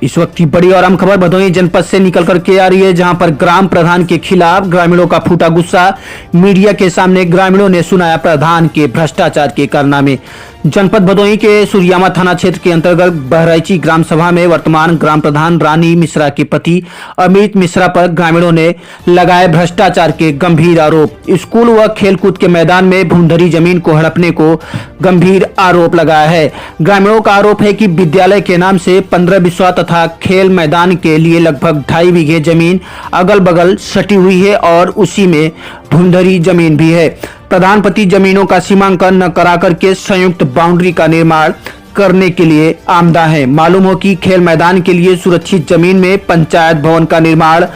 इस वक्त की बड़ी और अहम खबर भदोही जनपद से निकल करके आ रही है, जहां पर ग्राम प्रधान के खिलाफ ग्रामीणों का फूटा गुस्सा। मीडिया के सामने ग्रामीणों ने सुनाया प्रधान के भ्रष्टाचार के कारनामे। जनपद भदोही के सूर्यामा थाना क्षेत्र के अंतर्गत बहराइची ग्राम सभा में वर्तमान ग्राम प्रधान रानी मिश्रा के पति अमित मिश्रा पर ग्रामीणों ने लगाए भ्रष्टाचार के गंभीर आरोप। स्कूल व खेलकूद के मैदान में भूमधरी जमीन को हड़पने को गंभीर आरोप लगाया है। ग्रामीणों का आरोप है कि विद्यालय के नाम से 15 बिस्वा तथा खेल मैदान के लिए लगभग 2.5 बीघे जमीन अगल बगल सटी हुई है और उसी में भूमधरी जमीन भी है। प्रधानपति जमीनों का सीमांकन न कराकर के संयुक्त बाउंड्री का निर्माण करने के लिए आमदा है। मालूम हो कि खेल मैदान के लिए सुरक्षित जमीन में पंचायत भवन का निर्माण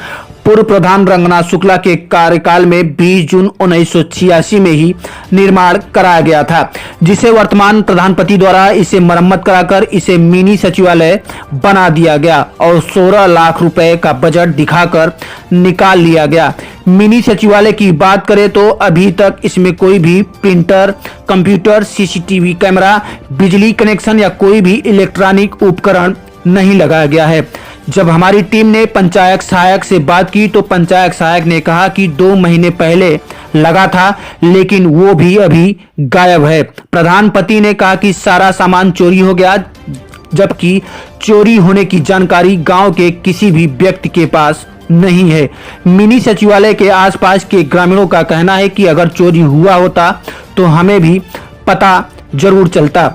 पूर्व प्रधान रंगनाथ शुक्ला के कार्यकाल में 20 जून 1986 में ही निर्माण कराया गया था, जिसे वर्तमान प्रधानपति द्वारा इसे मरम्मत कराकर इसे मिनी सचिवालय बना दिया गया और 16 लाख रुपए का बजट दिखाकर निकाल लिया गया। मिनी सचिवालय की बात करें तो अभी तक इसमें कोई भी प्रिंटर, कंप्यूटर, सीसीटीवी कैमरा, बिजली कनेक्शन या कोई भी इलेक्ट्रॉनिक उपकरण नहीं लगाया गया है। जब हमारी टीम ने पंचायत सहायक से बात की तो पंचायत सहायक ने कहा कि 2 महीने पहले लगा था, लेकिन वो भी अभी गायब है। प्रधानपति ने कहा कि सारा सामान चोरी हो गया, जबकि चोरी होने की जानकारी गांव के किसी भी व्यक्ति के पास नहीं है। मिनी सचिवालय के आसपास के ग्रामीणों का कहना है कि अगर चोरी हुआ होता तो हमें भी पता जरूर चलता।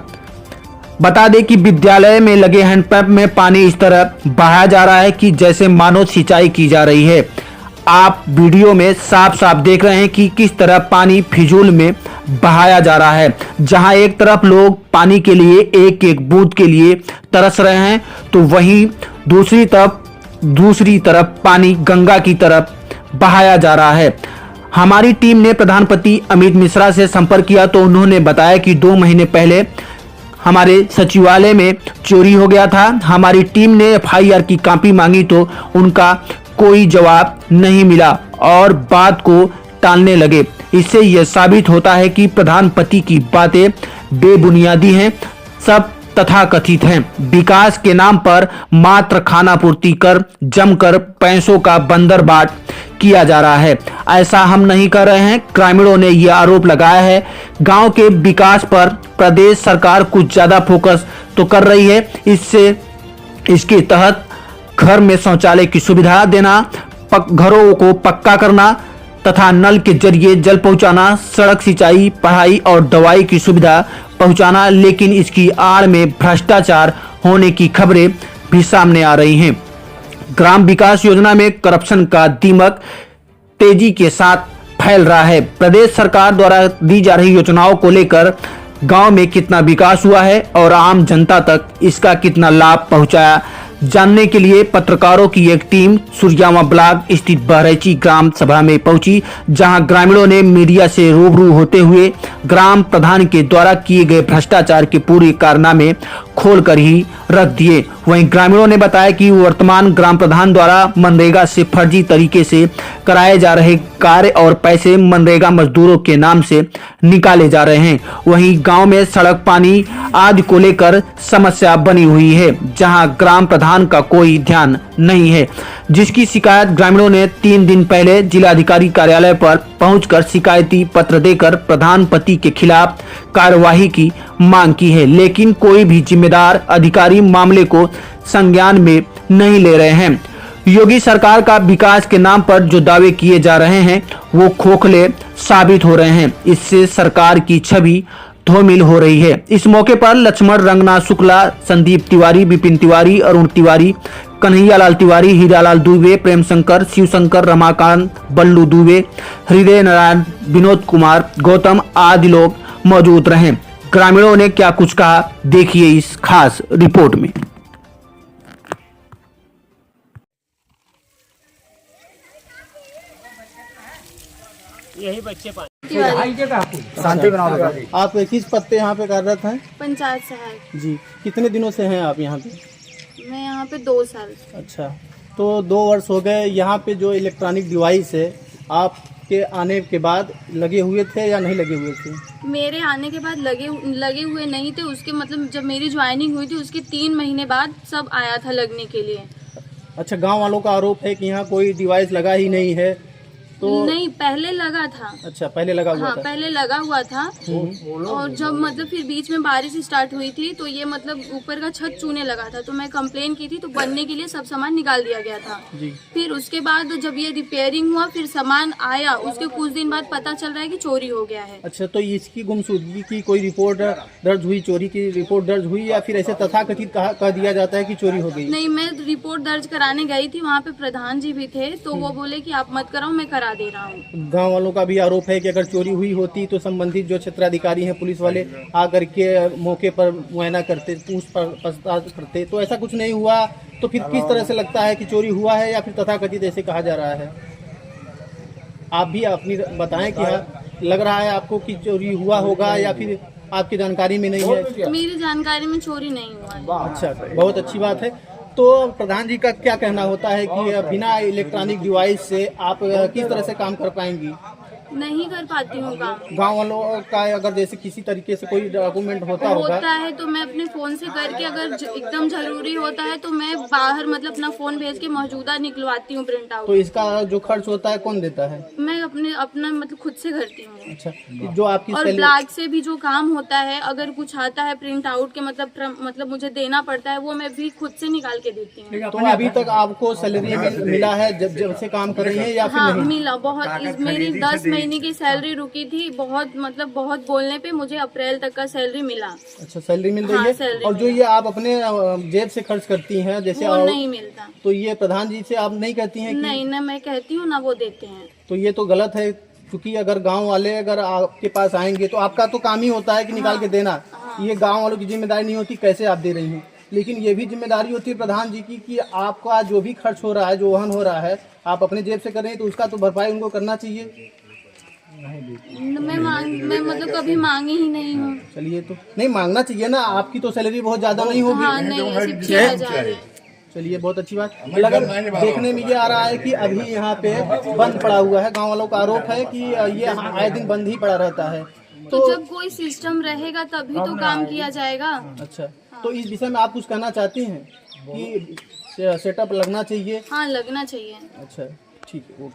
बता दें कि विद्यालय में लगे हैंडपंप में पानी इस तरह बहाया जा रहा है कि जैसे मानो सिंचाई की जा रही है। आप वीडियो में साफ साफ देख रहे हैं कि किस तरह पानी फिजूल में बहाया जा रहा है। जहां एक तरफ लोग पानी के लिए एक एक बूंद के लिए तरस रहे हैं, तो वहीं दूसरी तरफ पानी गंगा की तरफ बहाया जा रहा है। हमारी टीम ने प्रधानपति अमित मिश्रा से संपर्क किया तो उन्होंने बताया कि 2 महीने पहले हमारे सचिवालय में चोरी हो गया था। हमारी टीम ने एफआईआर की कॉपी मांगी तो उनका कोई जवाब नहीं मिला और बात को टालने लगे। इससे यह साबित होता है कि प्रधानपति की बातें बेबुनियादी हैं, सब तथाकथित हैं। विकास के नाम पर मात्र खाना पूर्ति कर जमकर पैसों का बंदरबाट किया जा रहा है। ऐसा हम नहीं कर रहे हैं। ग्रामीणों ने यह आरोप लगाया है। गांव के विकास पर प्रदेश सरकार कुछ ज्यादा फोकस तो कर रही है। इसके तहत घर में शौचालय की सुविधा देना, घरों को पक्का करना तथा नल के जरिए जल पहुंचाना, सड़क, सिंचाई, पढ़ाई और दवाई की सुविधा पहुंचाना, लेकिन इसकी आड़ में भ्रष्टाचार होने की खबरें भी सामने आ रही हैं। ग्राम विकास योजना में करप्शन का दीमक तेजी के साथ फैल रहा है। प्रदेश सरकार द्वारा दी जा रही योजनाओं को लेकर गांव में कितना विकास हुआ है और आम जनता तक इसका कितना लाभ पहुंचाया, जानने के लिए पत्रकारों की एक टीम सूर्यामा ब्लॉक स्थित बहराइची ग्राम सभा में पहुंची, जहां ग्रामीणों ने मीडिया से रूबरू होते हुए ग्राम प्रधान के द्वारा किए गए भ्रष्टाचार के पूरे कारनामे खोलकर ही रख दिए। वहीं ग्रामीणों ने बताया कि वर्तमान ग्राम प्रधान द्वारा मनरेगा से फर्जी तरीके से कराए जा रहे कार्य और पैसे मनरेगा मजदूरों के नाम से निकाले जा रहे हैं। वहीं गांव में सड़क, पानी आदि को लेकर समस्या बनी हुई है, जहां ग्राम प्रधान का कोई ध्यान नहीं है, जिसकी शिकायत ग्रामीणों ने 3 दिन पहले जिलाधिकारी कार्यालय पर पहुंचकर शिकायती पत्र देकर प्रधानपति के खिलाफ कार्यवाही की मांग की है, लेकिन कोई भी जिम्मेदार अधिकारी मामले को संज्ञान में नहीं ले रहे हैं। योगी सरकार का विकास के नाम पर जो दावे किए जा रहे हैं वो खोखले साबित हो रहे हैं। इससे सरकार की छवि धूमिल हो रही है। इस मौके पर लक्ष्मण, रंगनाथ शुक्ला, संदीप तिवारी, विपिन तिवारी, अरुण तिवारी, कन्हैयालाल तिवारी, हीरालाल दुबे, प्रेम शंकर, शिवशंकर, रमाकांत, बल्लू दुबे, हृदय नारायण, विनोद कुमार, गौतम आदि लोग मौजूद रहे। ग्रामीणों ने क्या कुछ कहा, देखिए इस खास रिपोर्ट में। यही बच्चे शांति बनाओ। आप किस पद पे यहाँ पे कार्यरत हैं? पंचायत सहायक जी। कितने दिनों से हैं आप यहाँ पे? मैं यहाँ पे 2 साल। अच्छा, तो 2 वर्ष हो गए। यहाँ पे जो इलेक्ट्रॉनिक डिवाइस है, आप आपके आने के बाद लगे हुए थे या नहीं लगे हुए थे? मेरे आने के बाद लगे हुए नहीं थे। उसके मतलब जब मेरी ज्वाइनिंग हुई थी उसके 3 महीने बाद सब आया था लगने के लिए। अच्छा, गांव वालों का आरोप है कि यहाँ कोई डिवाइस लगा ही नहीं है, तो नहीं, पहले लगा था। अच्छा, पहले लगा हुआ हाँ, था। पहले लगा हुआ था। और जब मतलब फिर बीच में बारिश स्टार्ट हुई थी तो ये मतलब ऊपर का छत चूने लगा था, तो मैं कंप्लेन की थी, तो बनने के लिए सब सामान निकाल दिया गया था। जी। फिर उसके बाद जब ये रिपेयरिंग हुआ फिर सामान आया, उसके कुछ दिन बाद पता चल रहा है कि चोरी हो गया है। अच्छा, तो इसकी गुमशुदगी की कोई रिपोर्ट दर्ज हुई, चोरी की रिपोर्ट दर्ज हुई, या फिर ऐसे तथाकथित कह दिया जाता है कि चोरी हो गई? नहीं, मैं रिपोर्ट दर्ज कराने गई थी, वहाँ पे प्रधान जी भी थे, तो वो बोले कि आप मत कराओ, मैं करा दे रहा हूँ। गांव वालों का भी आरोप है कि अगर चोरी हुई होती तो संबंधित जो क्षेत्राधिकारी हैं, पुलिस वाले आकर के मौके पर मुआयना करते, पूछताछ करते, तो ऐसा कुछ नहीं हुआ। तो फिर किस तरह से लगता है कि चोरी हुआ है, या फिर तथाकथित ऐसे कहा जा रहा है? आप भी अपनी बताएं कि हाँ, लग रहा है आपको कि चोरी हुआ होगा, या फिर आपकी जानकारी में नहीं है? मेरी जानकारी में चोरी नहीं हुआ है। अच्छा, बहुत अच्छी बात है। तो प्रधान जी का क्या कहना होता है कि बिना इलेक्ट्रॉनिक डिवाइस से आप किस तरह से काम कर पाएंगी? नहीं कर पाती हूँ काम। गांव वालों का अगर जैसे किसी तरीके से कोई डॉक्यूमेंट होता है तो मैं अपने फोन से करके, अगर एकदम जरूरी होता है तो मैं बाहर मतलब अपना फोन भेज के मौजूदा निकलवाती हूँ प्रिंट आउट। तो इसका जो खर्च होता है कौन देता है? मैं अपना मतलब खुद से करती हूँ। अच्छा, जो आपकी और ब्लैक से भी जो काम होता है, अगर कुछ आता है प्रिंट आउट के मतलब मुझे देना पड़ता है, वो मैं भी खुद से निकाल के देती हूँ। तो अभी तक आपको सैलरी मिला है जब से काम कर रही है, या फिर हाँ, नहीं? मिला बहुत। मेरी 10 महीने की सैलरी रुकी थी, बहुत बोलने पे मुझे अप्रैल तक का सैलरी मिला। अच्छा, सैलरी मिल रही हाँ, है। सैलरी और जो ये आप अपने जेब से खर्च करती हैं, जैसे वो नहीं मिलता। तो ये प्रधान जी से आप नहीं कहती हैं कि? नहीं, ना मैं कहती हूँ ना वो देते हैं। तो ये तो गलत है, क्योंकि अगर गांव वाले अगर आपके पास आएंगे तो आपका तो काम ही होता है कि निकाल के देना। ये गांव वालों की जिम्मेदारी नहीं होती कैसे आप दे रही हैं, लेकिन ये भी जिम्मेदारी होती है प्रधान जी की कि आपका जो भी खर्च हो रहा है, जो वहन हो रहा है, आप अपने जेब से कर रहे हैं, तो उसका तो भरपाई उनको करना चाहिए। मैं मतलब कभी मांगी ही नहीं हूँ। चलिए, तो नहीं मांगना चाहिए ना, आपकी तो सैलरी बहुत ज्यादा नहीं होगी। हाँ, नहीं, सिर्फ 6,000 है। चलिए, बहुत अच्छी बात। अगर देखने में ये आ रहा है कि अभी यहाँ पे बंद पड़ा हुआ है, गांव वालों का आरोप है कि ये आए दिन बंद ही पड़ा रहता है। तो जब कोई सिस्टम रहेगा तभी तो काम किया जाएगा। अच्छा, तो इस विषय में आप कुछ कहना चाहती हैं कि सेटअप लगना चाहिए? हाँ, लगना चाहिए। अच्छा, ठीक है।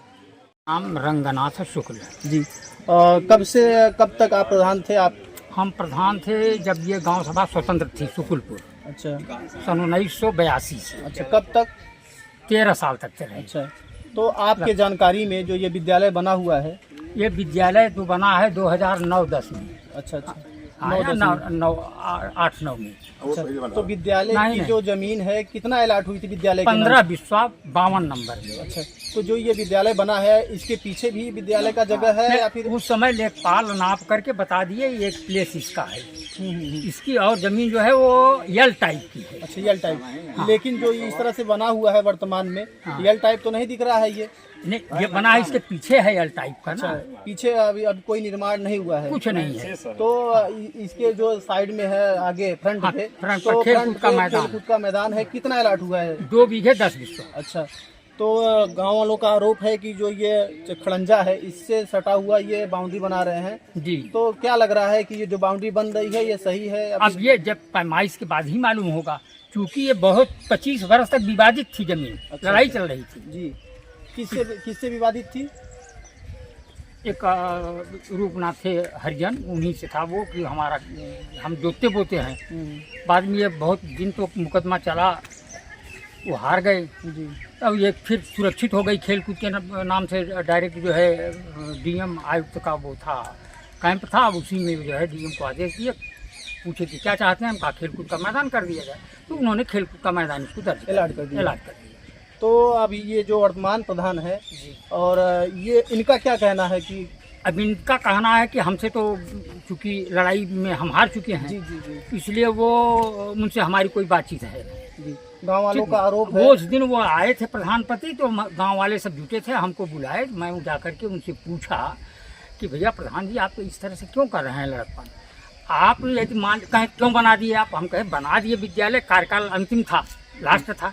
नाम रंगनाथ शुक्ल। जी, कब से कब तक आप प्रधान थे? आप? हम प्रधान थे जब ये गांव सभा स्वतंत्र थी सुकुलपुर, अच्छा, सन 1982 से। अच्छा, कब तक? 13 साल तक चले। अच्छा, तो आपके जानकारी में जो ये विद्यालय बना हुआ है, ये विद्यालय तो बना है 2009-10 में। अच्छा, अच्छा, 8-9 में। अच्छा, तो विद्यालय नहीं, की नहीं। जो जमीन है कितना अलाट हुई थी विद्यालय के नाम? 15 बिस्वा 52 नंबर में। अच्छा, तो जो ये विद्यालय बना है इसके पीछे भी विद्यालय का जगह है, या फिर? उस समय लेखपाल नाप करके बता दिए ये एक प्लेस इसका है। इसकी और जमीन जो है वो यल टाइप की है। अच्छा, यल टाइप। लेकिन जो इस तरह से बना हुआ है वर्तमान में, यल टाइप तो नहीं दिख रहा है ये? नहीं, ये बना है इसके पीछे है यल टाइप का ना। पीछे अभी कोई निर्माण नहीं हुआ है? कुछ नहीं है। तो इसके जो साइड में है आगे फ्रंट पे, फ्रंट तो पर खेलकूद का मैदान। खेलकूद का मैदान है, कितना अलाट हुआ है? 2 बीघे 10 बिस्वा। अच्छा, तो गांव वालों का आरोप है कि जो ये खड़ंजा है इससे सटा हुआ ये बाउंड्री बना रहे हैं जी। तो क्या लग रहा है कि ये जो बाउंड्री बन रही है ये सही है? अब ये जब पैमाइश के बाद ही मालूम होगा, क्योंकि ये बहुत 25 वर्ष तक विवादित थी जमीन। अच्छा, लड़ाई चल रही थी जी। किससे विवादित थी? एक रूपनाथ थे हरिजन, उन्हीं से था वो कि हमारा हम जोतते बोते हैं। बाद में ये बहुत दिन तो मुकदमा चला, वो हार गए जी। अब ये फिर सुरक्षित हो गई खेलकूद के नाम से। डायरेक्ट जो है डीएम आयुक्त का वो था कैंप था, उसी में जो है डीएम को आदेश दिए, पूछे कि क्या चाहते हैं, हम कहा खेलकूद का मैदान कर दिया जाए, तो उन्होंने खेलकूद का मैदान इसको दर्ज अलाट कर दिया। तो अभी ये जो वर्तमान प्रधान है और ये इनका क्या कहना है कि? अब इनका कहना है कि हमसे तो चूँकि लड़ाई में हम हार चुके हैं, जी जी जी, इसलिए वो उनसे हमारी कोई बातचीत है जी। गांव वालों का आरोप है। वो उस दिन वो आए थे प्रधानपति, तो गांव वाले सब जुटे थे, हमको बुलाए। मैं जा करके उनसे पूछा कि भैया प्रधान जी आप तो इस तरह से क्यों कर रहे हैं लड़कपन, आप यदि मान कहें क्यों बना दिए आप, हम कहें बना दिए, विद्यालय कार्यकाल अंतिम था, लास्ट था,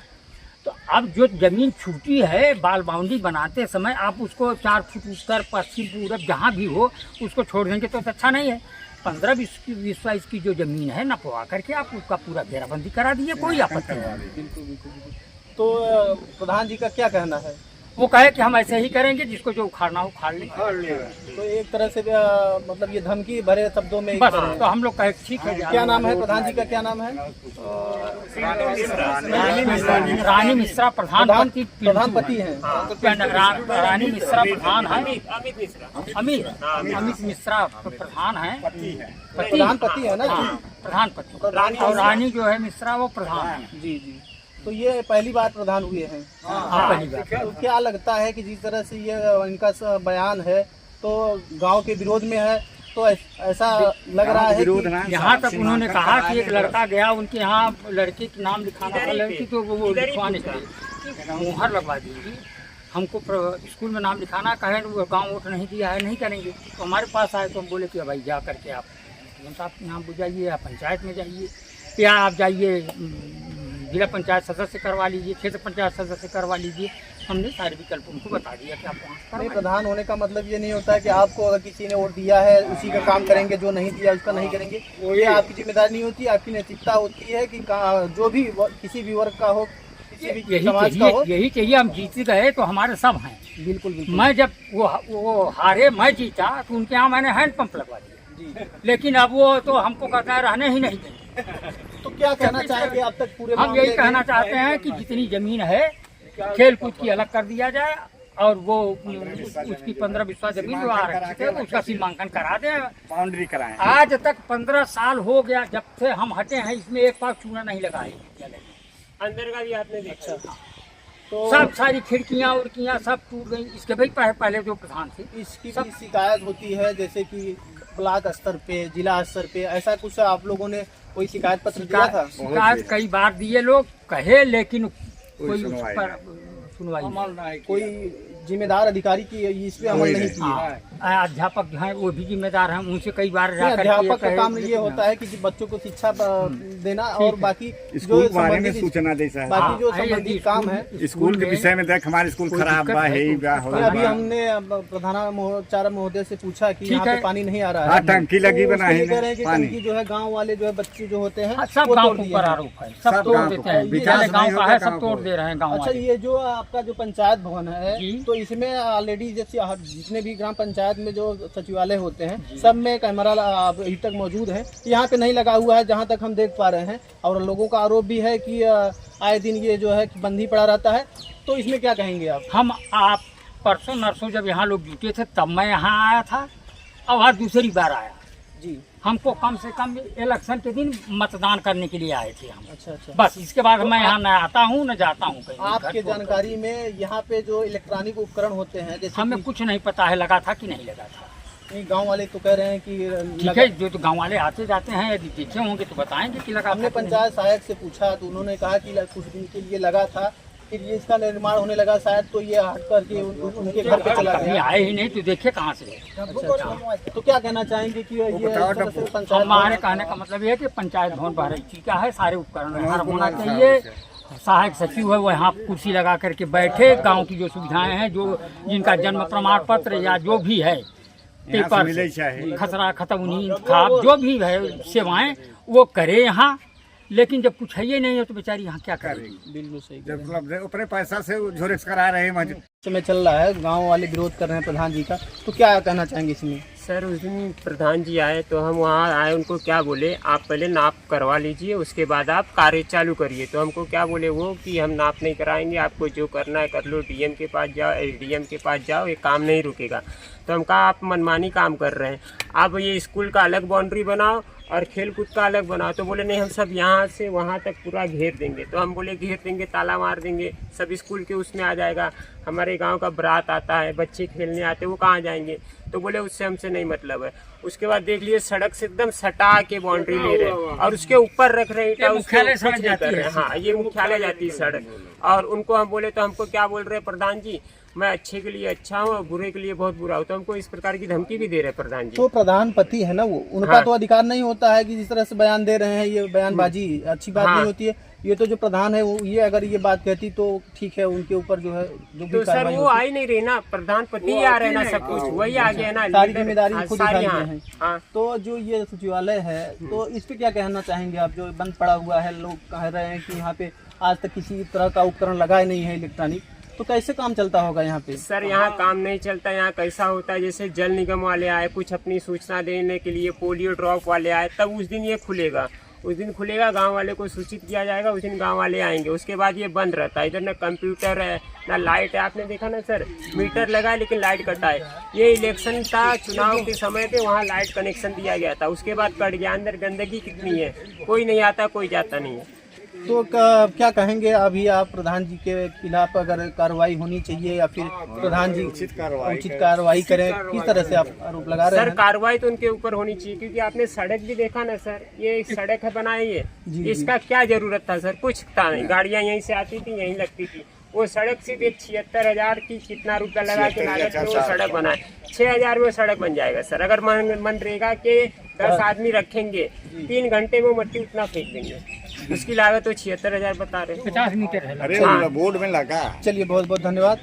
तो अब जो जमीन छूटी है बाल बाउंड्री बनाते समय आप उसको 4 फुट उत्तर पश्चिम पूरब जहाँ भी हो उसको छोड़ देंगे तो अच्छा नहीं है। 15-20 की जो जमीन है नपवा करके आप उसका पूरा घेराबंदी करा दीजिए, कोई आपत्ति नहीं। तो प्रधान जी का क्या कहना है? वो कहे कि हम ऐसे ही करेंगे, जिसको जो उखाड़ना हो उखाड़ ले। तो एक तरह से मतलब ये धमकी भरे शब्दों में बस तो हम लोग कहे ठीक है। क्या नाम है प्रधान जी का, क्या नाम है? रानी मिश्रा प्रधानपति हैं। रानी मिश्रा प्रधान है, अमित मिश्रा प्रधान है, प्रधानपति है ना? प्रधानपति, और रानी जो है मिश्रा वो प्रधान है। जी जी। तो ये पहली बार प्रधान हुए हैं। पहली बार। तो क्या लगता है कि जिस तरह से ये इनका बयान है तो गांव के विरोध में है, तो ऐसा लग रहा है कि यहाँ तक उन्होंने कहा कि एक लड़का गया उनके यहाँ, लड़के के नाम लिखाना था, लड़की तो वो लिखवाने चले, मुहर लगवा दीजिए, हमको स्कूल में नाम लिखाना, कहे वो गाँव वोट नहीं दिया है, नहीं करेंगे। तो हमारे पास आए तो हम बोले कि भाई जा करके आप साहब के यहाँ बुझाइए, या पंचायत में जाइए, या आप जाइए जिला पंचायत सदस्य करवा लीजिए, क्षेत्र पंचायत सदस्य करवा लीजिए। हमने सारे विकल्प उनको बता दिया कि आप वहाँ नहीं। प्रधान होने का मतलब ये नहीं होता है कि आपको अगर किसी ने वोट दिया है उसी का काम करेंगे, जो नहीं दिया उसका नहीं करेंगे। ये आपकी जिम्मेदारी नहीं होती, आपकी नैतिकता होती है कि जो भी किसी भी वर्ग का हो, किसी भी समाज का हो, यही चाहिए। हम जीत गए तो हमारे सब हैं। बिल्कुल बिल्कुल। मैं जब वो हारे, मैं जीता तो उनके यहाँ मैंने हैंड पंप लगवा दिया, लेकिन अब वो तो हमको कहता है रहने ही नहीं देंगे। तो क्या कहना चाहेंगे अब तक पूरे? हम यही कहना चाहते हैं कि जितनी जमीन है खेल कूद की अलग कर दिया जाए, और वो उसकी 15-20 जमीन जो आरक्षित है उसका सीमांकन करा दें, बाउंड्री कराएं। आज तक 15 साल हो गया जब से हम हटे हैं, इसमें एक पाक चूना नहीं लगा है। अंदर का भी आपने देखा। तो सब सारी खिड़कियाँ उड़कियाँ सब टूट गई। इसके भाई पहले जो प्रधान थे इसकी भी शिकायत होती है, जैसे कि ब्लॉक स्तर पे, जिला स्तर पे, ऐसा कुछ आप लोगों ने कोई शिकायत पत्र दिया था? शिकायत कई बार दिए लोग कहे, लेकिन कोई उस पर सुनवाई नहीं। कोई जिम्मेदार अधिकारी की इस पे अमल नहीं किया। अध्यापक जो है वो भी जिम्मेदार हैं, उनसे कई बार अध्यापक का काम ये होता है कि बच्चों को शिक्षा देना और बाकी जो बारे में सूचना दे, बाकी जो संबंधित काम है स्कूल के विषय में देख हमारे स्कूल खराब है। अभी हमने प्रधानाचार्य महोदय से पूछा कि यहाँ पे पानी नहीं आ रहा है, टंकी लगी बना है, कह रहे हैं कि टंकी जो है गाँव वाले जो है बच्चे जो होते हैं सब गाँव के ऊपर आरोप है, सब तोड़ देते हैं, गाँव का है सब तोड़ दे रहे हैं गाँव। अच्छा, ये जो आपका जो पंचायत भवन है तो इसमें ऑलरेडी जैसे जितने भी ग्राम पंचायत में जो सचिवालय होते हैं सब में कैमरा अभी तक मौजूद है, यहाँ पे नहीं लगा हुआ है जहाँ तक हम देख पा रहे हैं। और लोगों का आरोप भी है कि आए दिन ये जो है कि बंद ही पड़ा रहता है। तो इसमें क्या कहेंगे आप? आप परसों नरसों जब यहाँ लोग जुटे थे तब मैं यहाँ आया था, और आज दूसरी बार आया जी। हमको कम से कम इलेक्शन के दिन मतदान करने के लिए आए थे हम। अच्छा अच्छा। बस इसके बाद मैं यहाँ न आता हूँ न जाता हूँ कहीं। आपके जानकारी में यहाँ पे जो इलेक्ट्रॉनिक उपकरण होते हैं जैसे हमें कुछ नहीं पता है लगा था कि नहीं लगा था। गांव वाले तो कह रहे हैं कि ठीक है, जो तो गांव वाले आते जाते हैं यदि देखे होंगे तो बताएंगे कि लगा। हमने पंचायत सहायक से पूछा तो उन्होंने कहा कि कुछ दिन के लिए लगा था, फिर ये इसका निर्माण होने लगा शायद, तो ये हट करके उनके घर पे चला गया। आए ही नहीं तो देखे कहाँ से। अच्छा। तो क्या कहना चाहेंगे कि ये पंचायत, हमारे कहने का मतलब ये है कि पंचायत भवन बहराइची का है, सारे उपकरण यहाँ होना चाहिए। सहायक सचिव है वो यहाँ कुर्सी लगा करके बैठे, गांव की जो सुविधाएं हैं, जो जिनका जन्म प्रमाण पत्र या जो भी है पेपर, खसरा खतौनी खाप जो भी है सेवाएं वो करे यहाँ। लेकिन जब कुछ है ही नहीं है तो बेचारी यहाँ क्या करेगी। बिल्कुल सही। जब अपने पैसा से झोरेक्स करा रहे हैं, समय चल रहा है, गांव वाले विरोध कर रहे हैं प्रधान जी का, तो क्या कहना चाहेंगे इसमें? सर उस दिन प्रधान जी आए तो हम वहाँ आए, उनको क्या बोले, आप पहले नाप करवा लीजिए उसके बाद आप कार्य चालू करिए। तो हमको क्या बोले वो कि हम नाप नहीं कराएंगे, आपको जो करना है कर लो, डीएम के पास जाओ, एसडीएम के पास जाओ, ये काम नहीं रुकेगा। तो हम कहा आप मनमानी काम कर रहे हैं, आप ये स्कूल का अलग बाउंड्री बनाओ और खेल कूद का अलग बनाओ। तो बोले नहीं हम सब यहाँ से वहाँ तक पूरा घेर देंगे। तो हम बोले घेर देंगे, ताला मार देंगे, सब स्कूल के उसमें आ जाएगा, हमारे गांव का बारात आता है, बच्चे खेलने आते हैं, वो कहाँ जाएंगे। तो बोले उससे हमसे नहीं मतलब है। उसके बाद देख लिए सड़क से एकदम सटा के बाउंड्री ले रहे हैं और उसके ऊपर रख रहे हैं, मुख्यालय सड़क जाती है। हाँ, ये मुख्यालय जाती है सड़क। और उनको हम बोले तो हमको क्या बोल रहे हैं प्रधान जी, मैं अच्छे के लिए अच्छा हूँ और बुरे के लिए बहुत बुरा हूँ। तो हमको इस प्रकार की धमकी भी दे रहे प्रधान जी। तो प्रधानपति है ना वो, उनका हाँ। तो अधिकार नहीं होता है कि जिस तरह से बयान दे रहे हैं, ये बयानबाजी अच्छी बात हाँ। नहीं होती है। ये तो जो प्रधान है वो ये अगर ये बात कहती तो ठीक है, उनके ऊपर जो है जो भी तो सर कार्रवाई वो होती, आ ही नहीं रही ना, प्रधानपति ही आ रहे ना, सब कुछ वही आ गया ना, सारी लीडर- जिम्मेदारी हाँ, खुद सारी, उठाई हाँ, है। हाँ। तो जो ये सचिवालय है तो इस पे क्या कहना चाहेंगे आप, जो बंद पड़ा हुआ है, लोग कह रहे हैं कि यहाँ पे आज तक किसी तरह का उपकरण लगा नहीं है इलेक्ट्रॉनिक, तो कैसे काम चलता होगा यहाँ पे? सर यहाँ काम नहीं चलता, यहाँ कैसा होता है जैसे जल निगम वाले आए कुछ अपनी सूचना देने के लिए, पोलियो ड्रॉप वाले आए, तब उस दिन ये खुलेगा, उस दिन खुलेगा, गांव वाले को सूचित किया जाएगा, उस दिन गांव वाले आएंगे, उसके बाद ये बंद रहता है। इधर ना कंप्यूटर है ना लाइट है, आपने देखा ना सर, मीटर लगा है लेकिन लाइट कटा है। ये इलेक्शन था, चुनाव के समय पे वहाँ लाइट कनेक्शन दिया गया था, उसके बाद कट गया। अंदर गंदगी कितनी है, कोई नहीं आता कोई जाता नहीं है। तो क्या कहेंगे अभी आप, प्रधान जी के खिलाफ अगर कार्रवाई होनी चाहिए या फिर प्रधान जी उचित कार्रवाई करें, किस तरह से आप आरोप लगा रहे सर हैं? कार्रवाई तो उनके ऊपर होनी चाहिए, क्योंकि आपने सड़क भी देखा ना सर, ये एक सड़क है बनाई है, जी, इसका क्या जरूरत था सर, कुछ था नहीं, गाड़ियाँ यहीं से आती थी यहीं लगती थी। वो सड़क सिर्फ एक 76,000 की कितना रुपया लगा के लागत में वो सड़क बनाए, 6,000 में वो सड़क बन जाएगा सर। अगर मनरेगा के 10 आदमी रखेंगे 3 घंटे में मट्टी उतना फेंक देंगे, उसकी लागत तो 76,000 बता रहे हैं। 50 मीटर है। अरे बोर्ड में लगा। चलिए बहुत बहुत धन्यवाद।